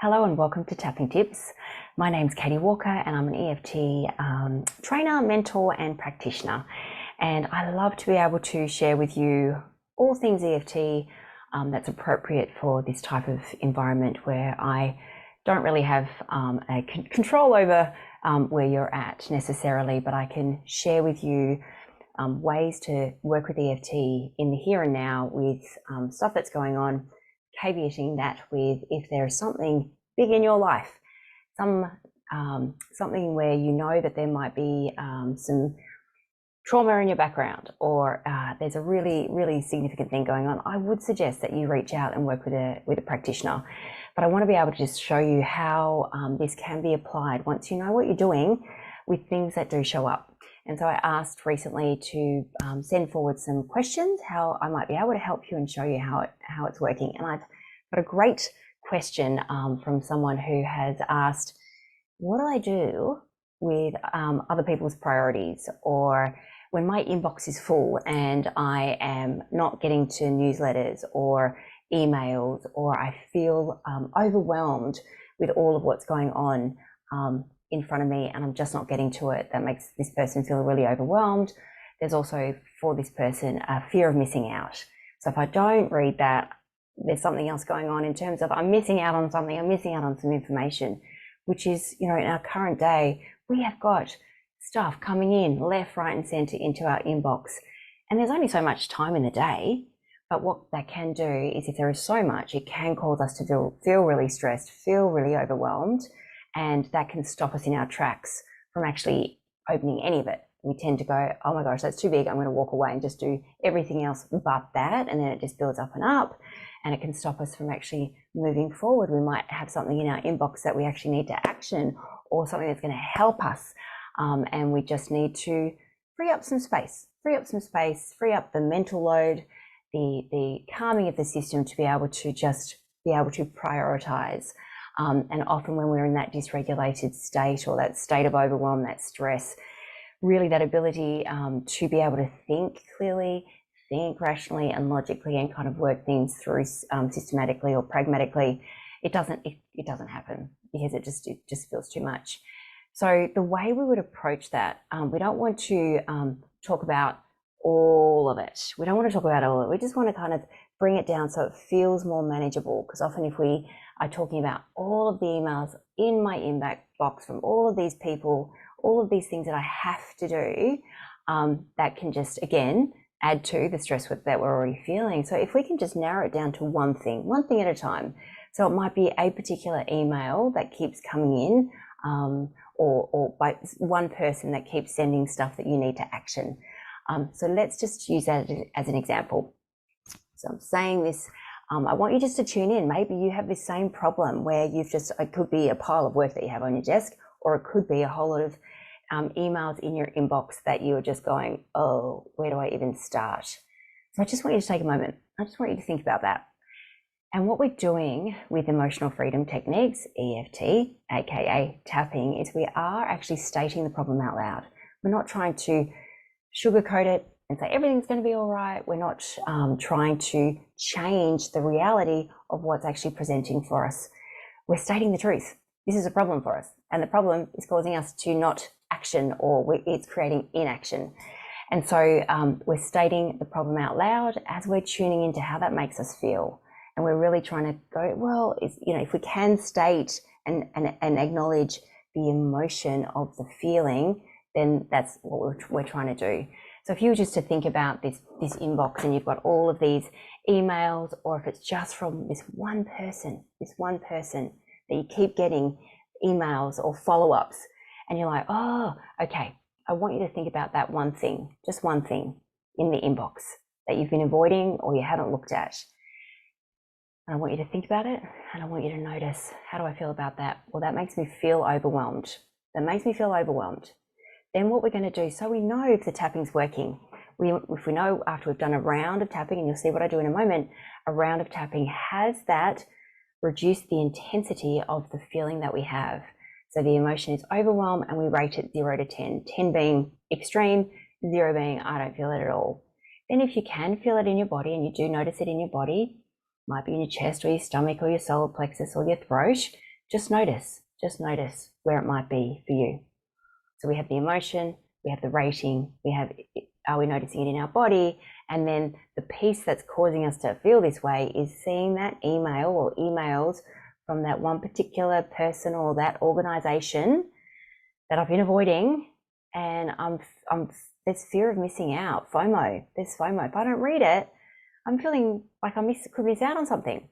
Hello and welcome to Tapping Tips. My name's Katie Walker and I'm an EFT trainer, mentor and practitioner. And I love to be able to share with you all things EFT that's appropriate for this type of environment where I don't really have control over where you're at necessarily, but I can share with you ways to work with EFT in the here and now with stuff that's going on, caveating that with if there is something big in your life, something where you know that there might be some trauma in your background, or there's a really significant thing going on, I would suggest that you reach out and work with a practitioner. But I want to be able to just show you how this can be applied once you know what you're doing with things that do show up. And so I asked recently to send forward some questions, how I might be able to help you and show you how it's working. And I've got a great question from someone who has asked, what do I do with other people's priorities, or when my inbox is full and I am not getting to newsletters or emails, or I feel overwhelmed with all of what's going on in front of me and I'm just not getting to it. That makes this person feel really overwhelmed. There's also, for this person, a fear of missing out. So if I don't read that, there's something else going on in terms of I'm missing out on something, I'm missing out on some information, which is, in our current day, we have got stuff coming in left, right and center into our inbox. And there's only so much time in the day, but what that can do is, if there is so much, it can cause us to feel really stressed, feel really overwhelmed, and that can stop us in our tracks from actually opening any of it. We tend to go, oh my gosh, that's too big, I'm going to walk away and just do everything else but that, and then it just builds up and up, and it can stop us from actually moving forward. We might have something in our inbox that we actually need to action, or something that's going to help us, and we just need to free up some space, free up the mental load, the calming of the system to be able to just be able to prioritize. And often when we're in that dysregulated state, or that state of overwhelm, that stress, really that ability to be able to think clearly, think rationally and logically, and kind of work things through systematically or pragmatically, it doesn't happen, because it just feels too much. So the way we would approach that, we don't want to talk about all of it. We don't want to talk about all of it. We just want to kind of bring it down so it feels more manageable, because often if we are talking about all of the emails in my inbox from all of these people, all of these things that I have to do, that can just, again, add to the stress that we're already feeling. So if we can just narrow it down to one thing at a time. So it might be a particular email that keeps coming in, or by one person that keeps sending stuff that you need to action. So let's just use that as an example. So I'm saying this, I want you just to tune in. Maybe you have this same problem where it could be a pile of work that you have on your desk, or it could be a whole lot of emails in your inbox that you're just going, oh, where do I even start? So I just want you to take a moment. I just want you to think about that. And what we're doing with emotional freedom techniques, EFT, aka tapping, is we are actually stating the problem out loud. We're not trying to sugarcoat it and say everything's going to be all right. We're not trying to change the reality of what's actually presenting for us. We're stating the truth. This is a problem for us, and the problem is causing us to not action, or it's creating inaction. And so we're stating the problem out loud as we're tuning into how that makes us feel. And we're really trying to go, well, if we can state and acknowledge the emotion of the feeling, then that's what we're trying to do. So if you were just to think about this inbox, and you've got all of these emails, or if it's just from this one person that you keep getting emails or follow-ups, and you're like, oh, okay, I want you to think about that one thing, just one thing in the inbox that you've been avoiding or you haven't looked at. And I want you to think about it, and I want you to notice, how do I feel about that? Well, that makes me feel overwhelmed. Then what we're going to do, so we know if the tapping's working, if we know after we've done a round of tapping, and you'll see what I do in a moment, a round of tapping has that reduced the intensity of the feeling that we have. So the emotion is overwhelm, and we rate it 0 to 10, 10 being extreme, 0 being I don't feel it at all. Then if you can feel it in your body, and you do notice it in your body, might be in your chest or your stomach or your solar plexus or your throat, Just notice where it might be for you. So we have the emotion, we have the rating, we have, are we noticing it in our body? And then the piece that's causing us to feel this way is seeing that email or emails from that one particular person or that organization that I've been avoiding, and there's fear of missing out, FOMO. There's FOMO. If I don't read it, I'm feeling like I could miss out on something.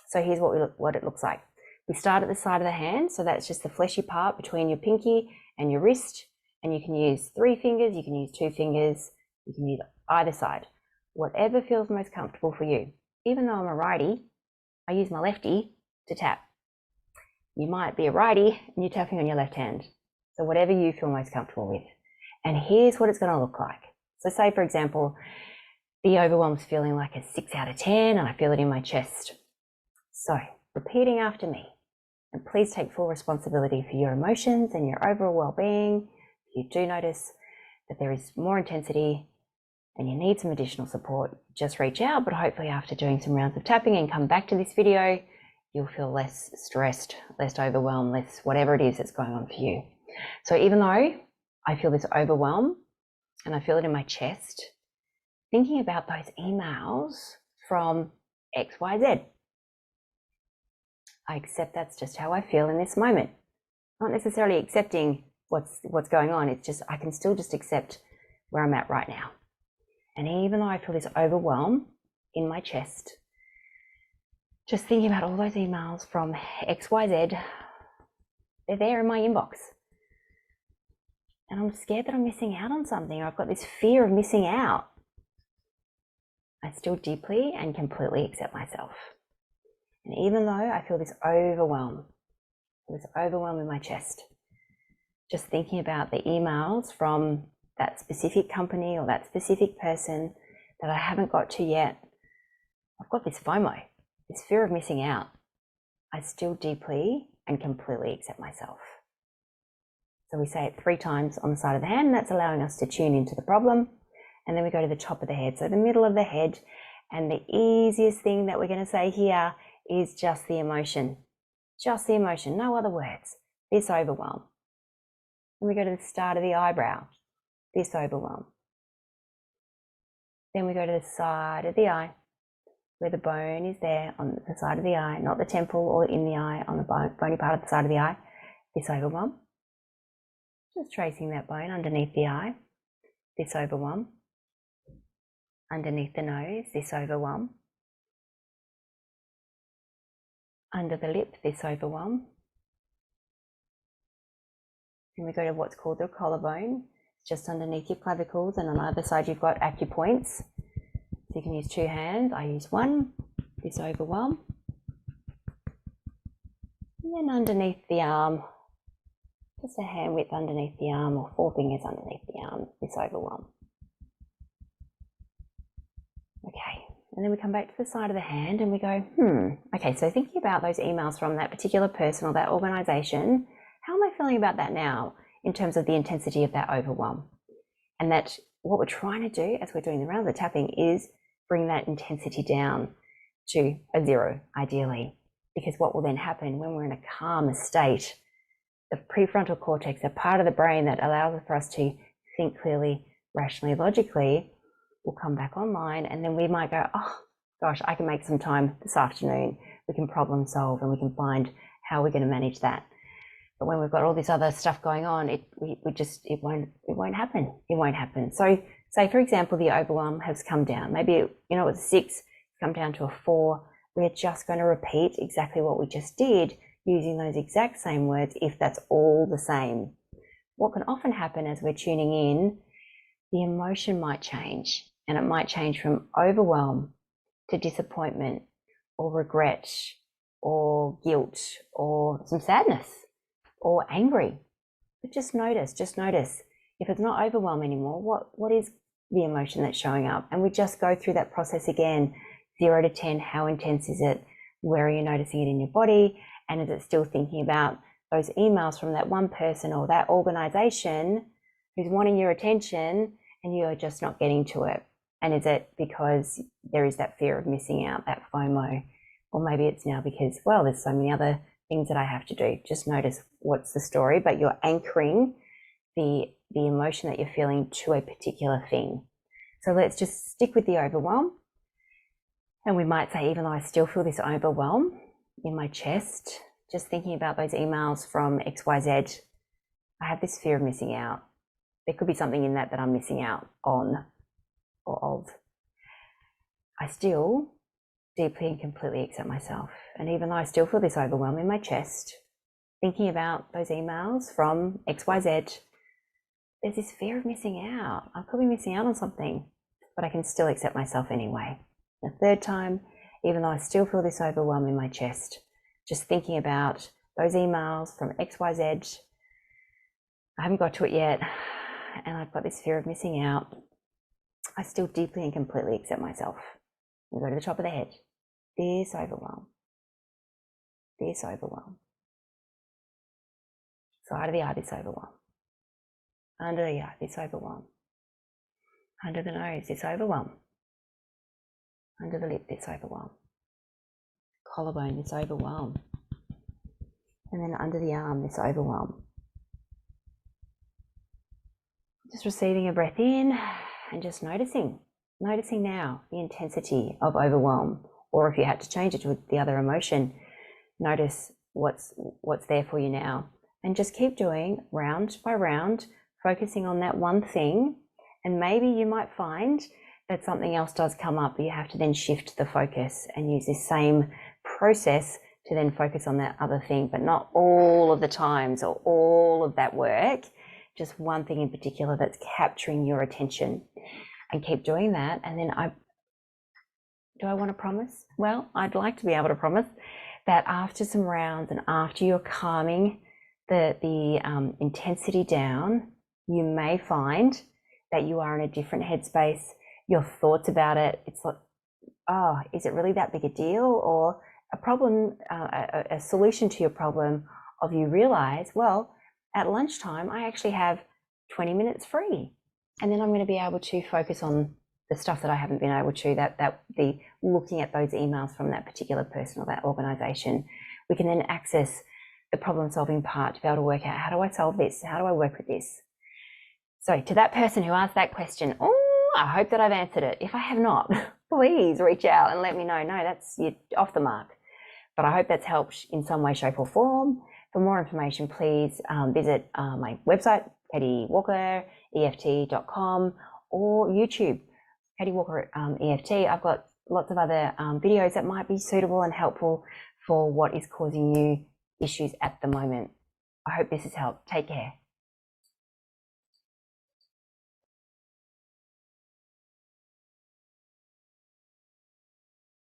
So here's what it looks like. We start at the side of the hand, so that's just the fleshy part between your pinky and your wrist, and you can use 3 fingers, you can use 2 fingers, you can use either side, whatever feels most comfortable for you. Even though I'm a righty, I use my lefty to tap. You might be a righty and you're tapping on your left hand. So whatever you feel most comfortable with. And here's what it's going to look like. So say, for example, the overwhelm's feeling like a 6 out of 10 and I feel it in my chest. So repeating after me, and please take full responsibility for your emotions and your overall well-being. If you do notice that there is more intensity and you need some additional support, just reach out. But hopefully after doing some rounds of tapping and come back to this video, you'll feel less stressed, less overwhelmed, less whatever it is that's going on for you. So even though I feel this overwhelm and I feel it in my chest, thinking about those emails from XYZ, I accept that's just how I feel in this moment. Not necessarily accepting what's going on. It's just, I can still just accept where I'm at right now. And even though I feel this overwhelm in my chest, just thinking about all those emails from XYZ, they're there in my inbox. And I'm scared that I'm missing out on something, or I've got this fear of missing out. I still deeply and completely accept myself. And even though I feel this overwhelm in my chest, just thinking about the emails from that specific company or that specific person that I haven't got to yet, I've got this FOMO, this fear of missing out. I still deeply and completely accept myself. So we say it 3 times on the side of the hand, and that's allowing us to tune into the problem. And then we go to the top of the head, so the middle of the head. And the easiest thing that we're going to say here is just the emotion. Just the emotion, no other words. This overwhelm. Then we go to the start of the eyebrow. This overwhelm. Then we go to the side of the eye, where the bone is there on the side of the eye, not the temple or in the eye, on the bony part of the side of the eye. This overwhelm. Just tracing that bone underneath the eye. This overwhelm. Underneath the nose, this overwhelm. Under the lip, this overwhelm. Then we go to what's called the collarbone, just underneath your clavicles, and on either side you've got acupoints. So you can use 2 hands. I use 1, this overwhelm. And then underneath the arm, just a hand width underneath the arm, or 4 fingers underneath the arm, this overwhelm. Okay, and then we come back to the side of the hand and we go, okay, so thinking about those emails from that particular person or that organization, how am I feeling about that now in terms of the intensity of that overwhelm? And that what we're trying to do as we're doing the round of the tapping is bring that intensity down to a 0, ideally, because what will then happen when we're in a calmer state, the prefrontal cortex, a part of the brain that allows for us to think clearly, rationally, logically, will come back online, and then we might go, oh gosh, I can make some time this afternoon. We can problem solve and we can find how we're going to manage that. But when we've got all this other stuff going on, it won't happen. It won't happen. So say, for example, the overwhelm has come down. Maybe, it was a 6, come down to a 4. We're just going to repeat exactly what we just did using those exact same words if that's all the same. What can often happen as we're tuning in, the emotion might change, and it might change from overwhelm to disappointment or regret or guilt or some sadness or angry. But just notice if it's not overwhelm anymore, what is the emotion that's showing up? And we just go through that process again, 0 to 10, how intense is it? Where are you noticing it in your body? And is it still thinking about those emails from that one person or that organization who's wanting your attention and you are just not getting to it? And is it because there is that fear of missing out, that FOMO? Or maybe it's now because, well, there's so many other things that I have to do. Just notice what's the story, but you're anchoring the emotion that you're feeling to a particular thing. So let's just stick with the overwhelm. And we might say, even though I still feel this overwhelm in my chest, just thinking about those emails from XYZ, I have this fear of missing out. There could be something in that I'm missing out on or of. I still deeply and completely accept myself. And even though I still feel this overwhelm in my chest, thinking about those emails from XYZ, there's this fear of missing out. I could be missing out on something, but I can still accept myself anyway. The third time, even though I still feel this overwhelm in my chest, just thinking about those emails from XYZ, I haven't got to it yet, and I've got this fear of missing out. I still deeply and completely accept myself. We go to the top of the head. This overwhelm. This overwhelm. Side of the eye, this overwhelm. Under the eye, this overwhelm. Under the nose, this overwhelm. Under the lip, this overwhelm. Collarbone, this overwhelm. And then under the arm, this overwhelm. Just receiving a breath in and just noticing now the intensity of overwhelm. Or if you had to change it to the other emotion, notice what's there for you now. And just keep doing round by round, focusing on that one thing. And maybe you might find that something else does come up, but you have to then shift the focus and use this same process to then focus on that other thing, but not all of the times or all of that work, just one thing in particular that's capturing your attention. And keep doing that. And then do I want to promise? Well, I'd like to be able to promise that after some rounds and after you're calming the intensity down, you may find that you are in a different headspace. Your thoughts about it, it's like, oh, is it really that big a deal? Or a problem, a solution to your problem of you realize, well, at lunchtime, I actually have 20 minutes free. And then I'm going to be able to focus on the stuff that I haven't been able to, that the looking at those emails from that particular person or that organization. We can then access the problem solving part to be able to work out, how do I solve this? How do I work with this? So to that person who asked that question, I hope that I've answered it. If I have not, please reach out and let me know. No, that's you're off the mark. But I hope that's helped in some way, shape or form. For more information, please visit my website, katie.walker.eft.com, or YouTube, Katie Walker EFT. I've got lots of other videos that might be suitable and helpful for what is causing you issues at the moment. I hope this has helped. Take care.